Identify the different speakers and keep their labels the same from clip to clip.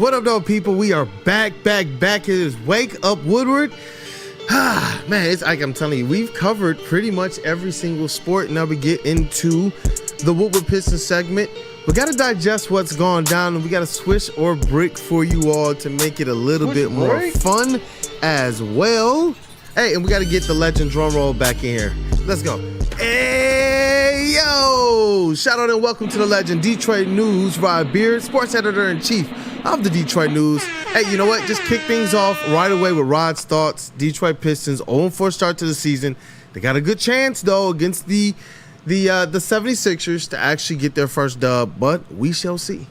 Speaker 1: What up, though, people? We are back. It is Wake Up Woodward. Man, it's like I'm telling you, we've covered pretty much every single sport. Now we get into the Woodward Pistons segment. We got to digest what's gone down, and we got a swish or brick for you all to make it a little bit more fun as well. Hey, and we got to get the legend drum roll back in here. Let's go. Hey, yo! Shout out and welcome to the legend, Detroit News, Rod Beard, sports editor-in-chief of the Detroit News. Hey, you know what? Just kick things off right away with Rod's thoughts. Detroit Pistons 0-4 start to the season. They got a good chance, though, against the 76ers to actually get their first dub, but we shall see.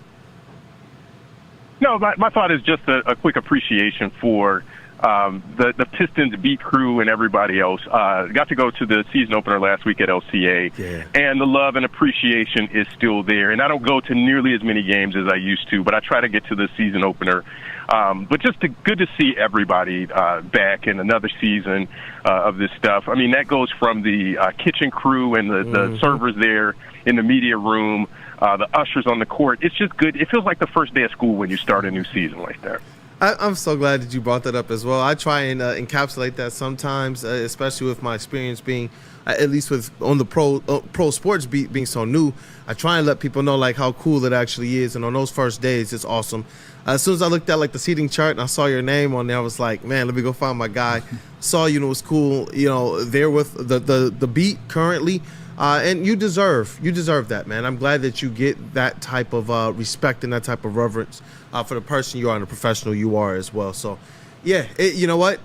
Speaker 2: No, my thought is just a quick appreciation for the Pistons beat crew and everybody else. Got to go to the season opener last week at LCA, and the love and appreciation is still there. And I don't go to nearly as many games as I used to, but I try to get to the season opener. But just good to see everybody back in another season of this stuff. I mean, that goes from the kitchen crew and the servers there in the media room, the ushers on the court. It's just good. It feels like the first day of school when you start a new season like that.
Speaker 1: I'm so glad that you brought that up as well. I try and encapsulate that sometimes, especially with my experience being, at least with on the pro sports beat being so new. I try and let people know like how cool it actually is. And on those first days, it's awesome. As soon as I looked at like the seating chart and I saw your name on there, I was like, man, let me go find my guy. Saw you, and it was cool. You know, there with the beat currently. And you deserve that, man. I'm glad that you get that type of respect and that type of reverence for the person you are and the professional you are as well. So, yeah, you know what?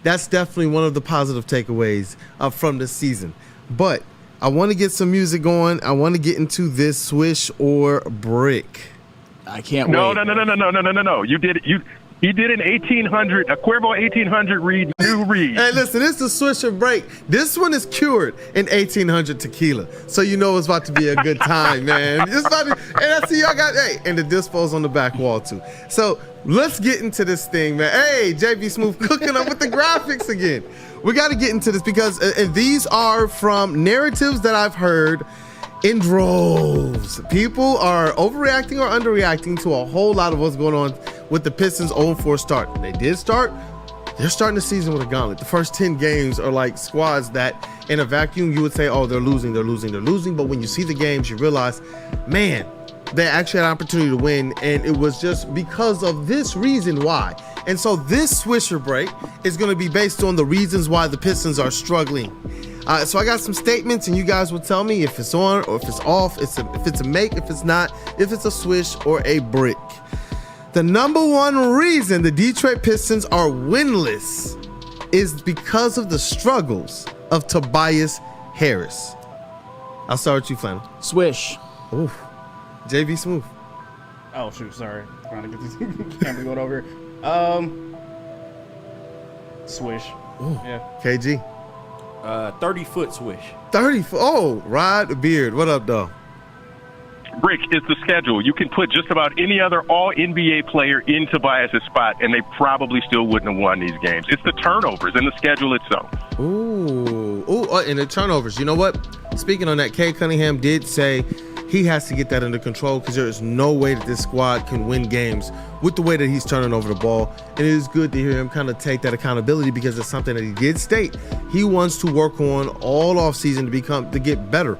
Speaker 1: That's definitely one of the positive takeaways from this season. But I want to get some music going. I want to get into this swish or brick.
Speaker 3: I can't wait.
Speaker 2: No. You did it. He did an 1800, a Cuervo 1800 read, new read.
Speaker 1: Hey, listen, this is the swish or break. This one is cured in 1800 tequila. So you know it's about to be a good time, man. It's about to, and I see y'all got, and the dispo's on the back wall too. So let's get into this thing, man. Hey, JB Smooth cooking up with the graphics again. We got to get into this because these are from narratives that I've heard in droves. People are overreacting or underreacting to a whole lot of what's going on with the Pistons 0-4 start. They did start. They're starting the season with a gauntlet. The first 10 games are like squads that in a vacuum you would say, oh, they're losing. But when you see the games, you realize, man, they actually had an opportunity to win, and it was just because of this reason why. And so this swisher break is going to be based on the reasons why the Pistons are struggling. So I got some statements, and you guys will tell me if it's on or if it's off, if it's a make, if it's not, if it's a swish or a brick. The number one reason the Detroit Pistons are winless is because of the struggles of Tobias Harris. I'll start with you, Flannel.
Speaker 3: Swish.
Speaker 1: Ooh. JV Smooth.
Speaker 4: Oh, shoot, sorry. Trying to get this camera going over. Swish.
Speaker 1: Ooh.
Speaker 4: Yeah.
Speaker 1: KG.
Speaker 3: 30-foot swish.
Speaker 1: 30-foot. Oh, Rod Beard. What up, though?
Speaker 2: Brick is the schedule. You can put just about any other all-NBA player in Tobias' spot, and they probably still wouldn't have won these games. It's the turnovers and the schedule itself.
Speaker 1: Ooh, and the turnovers. You know what? Speaking on that, Cade Cunningham did say he has to get that under control because there is no way that this squad can win games with the way that he's turning over the ball. And it is good to hear him kind of take that accountability because it's something that he did state he wants to work on all offseason to get better.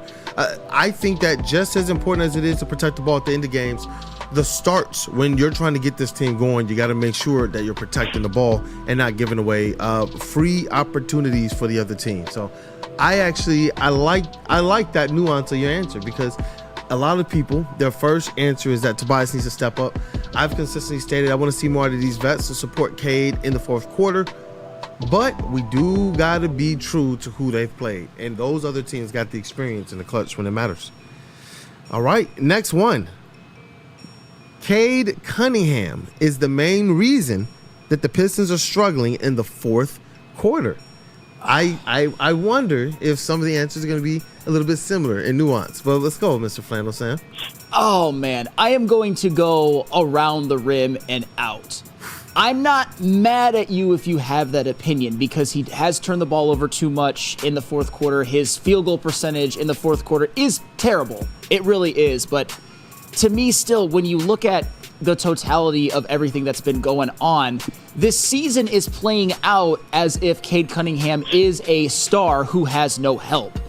Speaker 1: I think that just as important as it is to protect the ball at the end of games, the starts when you're trying to get this team going, you got to make sure that you're protecting the ball and not giving away free opportunities for the other team. So I like that nuance of your answer because a lot of people, their first answer is that Tobias needs to step up. I've consistently stated I want to see more out of these vets to support Cade in the fourth quarter. But we do got to be true to who they've played. And those other teams got the experience in the clutch when it matters. All right, next one. Cade Cunningham is the main reason that the Pistons are struggling in the fourth quarter. I wonder if some of the answers are going to be a little bit similar in nuance. But let's go, Mr. Flannel Sam.
Speaker 3: Oh, man. I am going to go around the rim and out. I'm not mad at you if you have that opinion because he has turned the ball over too much in the fourth quarter. His field goal percentage in the fourth quarter is terrible. It really is. But to me, still, when you look at the totality of everything that's been going on, this season is playing out as if Cade Cunningham is a star who has no help.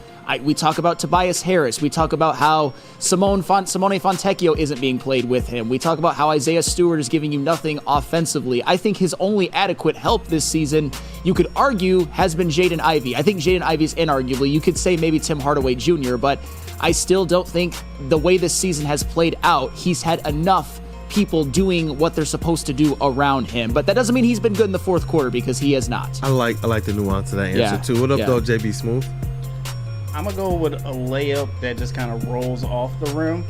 Speaker 3: We talk about Tobias Harris. We talk about how Simone Fontecchio isn't being played with him. We talk about how Isaiah Stewart is giving you nothing offensively. I think his only adequate help this season, you could argue, has been Jaden Ivey. I think Jaden Ivey's inarguably. You could say maybe Tim Hardaway Jr., but I still don't think the way this season has played out, he's had enough people doing what they're supposed to do around him. But that doesn't mean he's been good in the fourth quarter, because he has not.
Speaker 1: I like the nuance of that answer too. What up, though, JB Smooth?
Speaker 4: I'm going to go with a layup that just kind of rolls off the rim,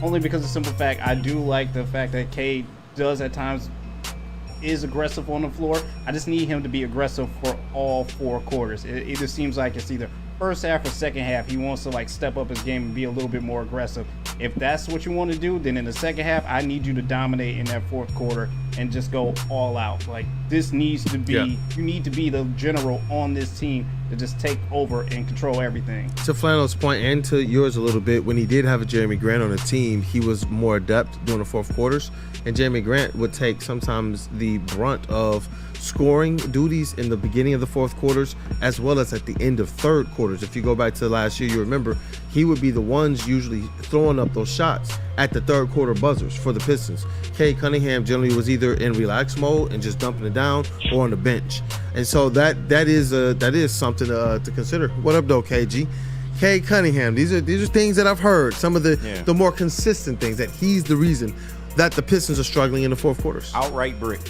Speaker 4: only because of the simple fact I do like the fact that Cade does at times is aggressive on the floor. I just need him to be aggressive for all 4 quarters. It just seems like it's either first half or second half. He wants to like step up his game and be a little bit more aggressive. If that's what you want to do, then in the second half, I need you to dominate in that fourth quarter and just go all out. Like, this needs to be, you need to be the general on this team to just take over and control everything.
Speaker 1: To Flannel's point, and to yours a little bit, when he did have a Jeremy Grant on the team, he was more adept during the fourth quarters, and Jeremy Grant would take sometimes the brunt of scoring duties in the beginning of the fourth quarters as well as at the end of third quarters. If you go back to last year, you remember he would be the ones usually throwing up those shots at the third quarter buzzers for the Pistons. Cade Cunningham generally was either in relax mode and just dumping it down, or on the bench, and so that is something to consider. What up, though, KG? Cade Cunningham. These are things that I've heard. Some of the more consistent things, that he's the reason that the Pistons are struggling in the fourth quarters.
Speaker 5: Outright brick.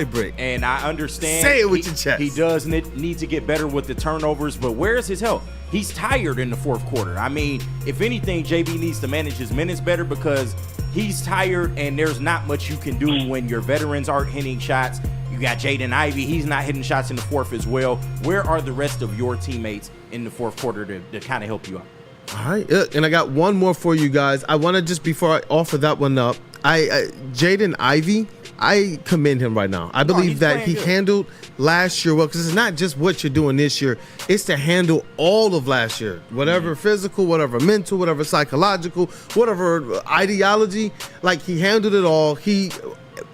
Speaker 1: Brick.
Speaker 5: And I understand.
Speaker 1: Say it with your chest.
Speaker 5: He does need to get better with the turnovers, but where's his help? He's tired in the fourth quarter. I mean, if anything, JB needs to manage his minutes better, because he's tired and there's not much you can do when your veterans aren't hitting shots. You got Jaden Ivey. He's not hitting shots in the fourth as well. Where are the rest of your teammates in the fourth quarter to kind of help you out?
Speaker 1: All right, and I got one more for you guys. I want to just, before I offer that one up, Jaden Ivey, I commend him right now. I believe that he handled last year well, because it's not just what you're doing this year. It's to handle all of last year, whatever physical, whatever mental, whatever psychological, whatever ideology. Like, he handled it all.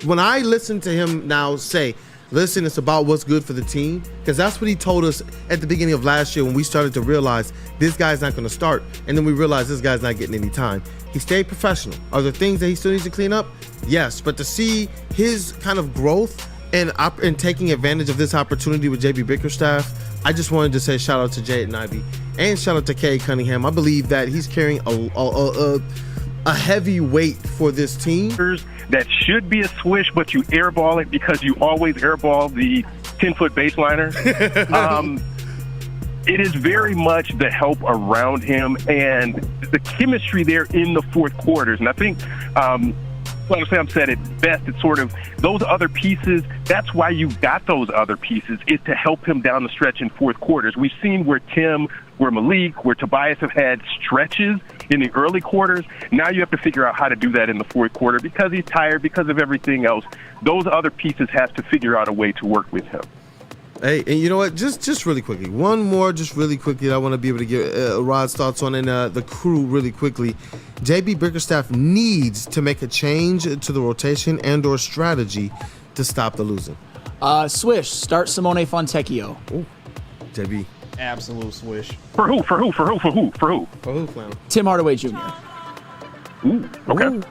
Speaker 1: When I listen to him now say, listen, it's about what's good for the team, because that's what he told us at the beginning of last year when we started to realize this guy's not going to start, and then we realized this guy's not getting any time. He stayed professional. Are there things that he still needs to clean up? Yes, but to see his kind of growth and taking advantage of this opportunity with JB Bickerstaff, I just wanted to say shout out to Jaden Ivey and shout out to Cade Cunningham. I believe that he's carrying a heavy weight for this team.
Speaker 2: That should be a swish, but you airball it because you always airball the 10-foot baseliner. It is very much the help around him and the chemistry there in the fourth quarters. And I think Flannel Sam said it best. It's sort of those other pieces. That's why you got those other pieces, is to help him down the stretch in fourth quarters. We've seen where Malik, where Tobias have had stretches in the early quarters. Now you have to figure out how to do that in the fourth quarter, because he's tired, because of everything else. Those other pieces have to figure out a way to work with him.
Speaker 1: Hey, and you know what? Just really quickly, one more, just really quickly, that I want to be able to get Rod's thoughts on, and the crew really quickly. JB Bickerstaff needs to make a change to the rotation and/or strategy to stop the losing.
Speaker 3: Swish, start Simone Fontecchio.
Speaker 1: Ooh, JB.
Speaker 4: Absolute swish.
Speaker 2: For who, Flannel?
Speaker 3: Tim Hardaway Jr.
Speaker 2: Ooh, okay.
Speaker 1: Ooh.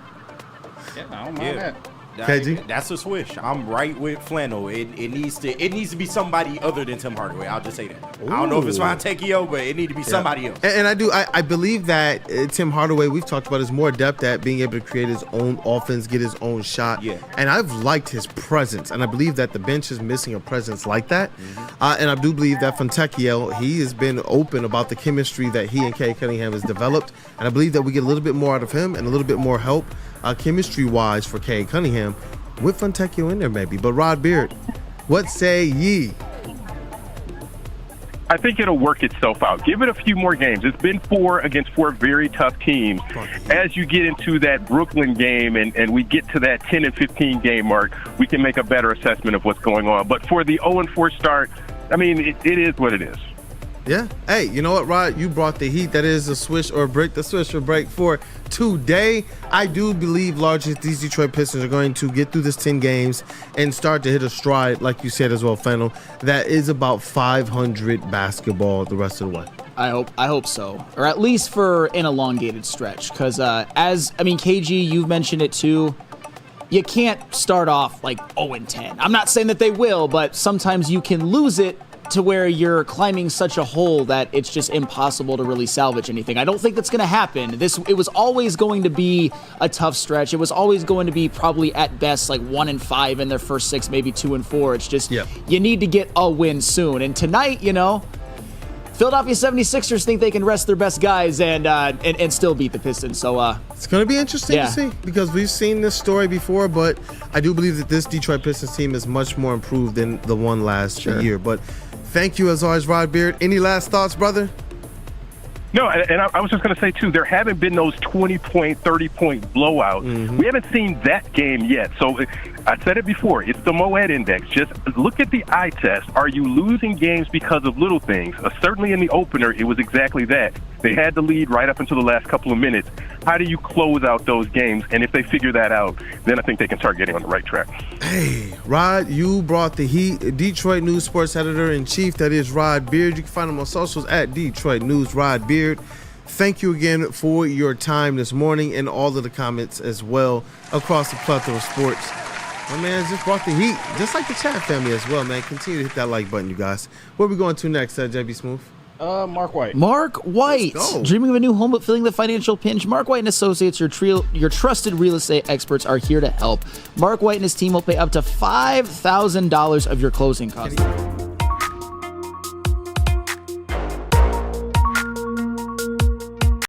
Speaker 4: Yeah, I don't mind that.
Speaker 1: KG?
Speaker 5: That's a swish. I'm right with Flannel. It needs to be somebody other than Tim Hardaway. I'll just say that.
Speaker 1: Ooh.
Speaker 5: I don't know if it's Fontecchio, but it need to be somebody else.
Speaker 1: And I believe that Tim Hardaway, we've talked about, is more adept at being able to create his own offense, get his own shot.
Speaker 5: Yeah.
Speaker 1: And I've liked his presence, and I believe that the bench is missing a presence like that. And I do believe that Fontecchio, he has been open about the chemistry that he and Cade Cunningham has developed, and I believe that we get a little bit more out of him and a little bit more help chemistry-wise for Cade Cunningham with Fontecchio in there maybe. But Rod Beard, what say ye?
Speaker 2: I think it'll work itself out. Give it a few more games. It's been 4 against 4 very tough teams. As you get into that Brooklyn game and we get to that 10 and 15 game mark, we can make a better assessment of what's going on. But for the 0-4 start, I mean, it is what it is.
Speaker 1: Yeah. Hey, you know what, Rod? You brought the heat. That is the swish or break for today. I do believe largely these Detroit Pistons are going to get through this 10 games and start to hit a stride, like you said as well, Flannel. That is about 500 basketball the rest of the way.
Speaker 3: I hope so, or at least for an elongated stretch. Because KG, you've mentioned it too. You can't start off like 0-10. I'm not saying that they will, but sometimes you can lose it to where you're climbing such a hole that it's just impossible to really salvage anything. I don't think that's going to happen. It was always going to be a tough stretch. It was always going to be probably at best like 1-5 in their first 6, maybe 2-4. It's just you need to get a win soon. And tonight, Philadelphia 76ers think they can rest their best guys and still beat the Pistons. So
Speaker 1: it's going to be interesting to see, because we've seen this story before, but I do believe that this Detroit Pistons team is much more improved than the one last year. But thank you as always, Rod Beard. Any last thoughts, brother?
Speaker 2: No, and I was just going to say, too, there haven't been those 20-point, 30-point blowouts. Mm-hmm. We haven't seen that game yet. So I said it before. It's the Moed Index. Just look at the eye test. Are you losing games because of little things? Certainly in the opener, it was exactly that. They had the lead right up until the last couple of minutes. How do you close out those games? And if they figure that out, then I think they can start getting on the right track.
Speaker 1: Hey, Rod, you brought the heat. Detroit News Sports Editor-in-Chief, that is Rod Beard. You can find him on socials at Detroit News, Rod Beard. Thank you again for your time this morning and all of the comments as well across the plethora of sports. My man just brought the heat, just like the chat family as well, man. Continue to hit that like button, you guys. Where are we going to next, JB Smooth?
Speaker 4: Mark White.
Speaker 3: Mark White. Dreaming of a new home but feeling the financial pinch? Mark White and Associates, your trusted real estate experts, are here to help. Mark White and his team will pay up to $5,000 of your closing costs.